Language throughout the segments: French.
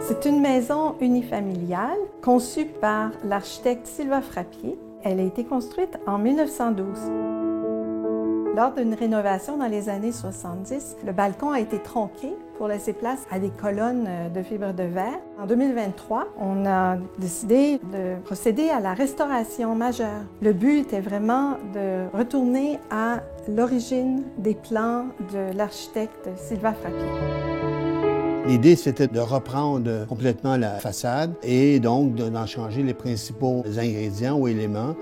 C'est une maison unifamiliale conçue par l'architecte Sylvain Frappier. Elle a été construite en 1912. Lors d'une rénovation dans les années 70, le balcon a été tronqué pour laisser place à des colonnes de fibres de verre. En 2023, on a décidé de procéder à la restauration majeure. Le but était vraiment de retourner à l'origine des plans de l'architecte Sylvain Frappier. L'idée, c'était de reprendre complètement la façade et donc d'en changer les principaux ingrédients ou éléments.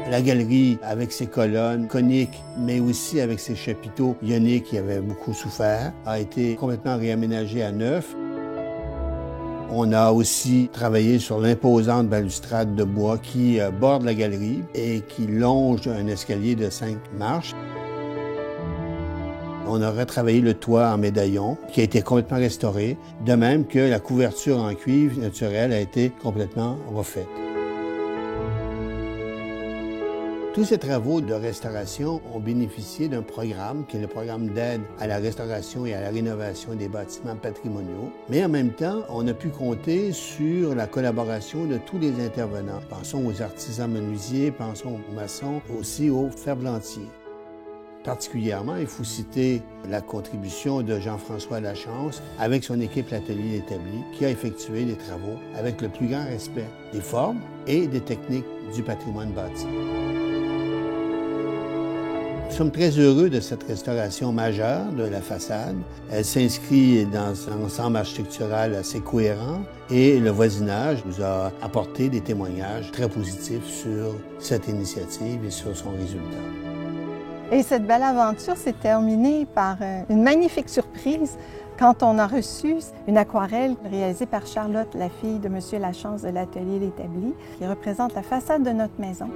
La galerie, avec ses colonnes coniques, mais aussi avec ses chapiteaux ioniques qui avaient beaucoup souffert, a été complètement réaménagée à neuf. On a aussi travaillé sur l'imposante balustrade de bois qui borde la galerie et qui longe un escalier de 5 marches. On a retravaillé le toit en médaillon, qui a été complètement restauré, de même que la couverture en cuivre naturel a été complètement refaite. Tous ces travaux de restauration ont bénéficié d'un programme qui est le programme d'aide à la restauration et à la rénovation des bâtiments patrimoniaux. Mais en même temps, on a pu compter sur la collaboration de tous les intervenants. Pensons aux artisans menuisiers, pensons aux maçons, aussi aux ferblantiers. Particulièrement, il faut citer la contribution de Jean-François Lachance avec son équipe L'Atelier établi qui a effectué des travaux avec le plus grand respect des formes et des techniques du patrimoine bâti. Nous sommes très heureux de cette restauration majeure de la façade. Elle s'inscrit dans un ensemble architectural assez cohérent et le voisinage nous a apporté des témoignages très positifs sur cette initiative et sur son résultat. Et cette belle aventure s'est terminée par une magnifique surprise quand on a reçu une aquarelle réalisée par Charlotte, la fille de M. Lachance de l'Atelier l'établi, qui représente la façade de notre maison.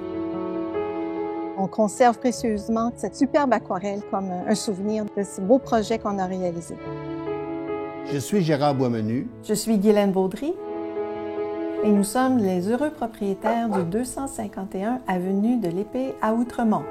On conserve précieusement cette superbe aquarelle comme un souvenir de ce beau projet qu'on a réalisé. Je suis Gérard Boismenu. Je suis Guylaine Baudry et nous sommes les heureux propriétaires du 251 avenue de l'Épée à Outremont.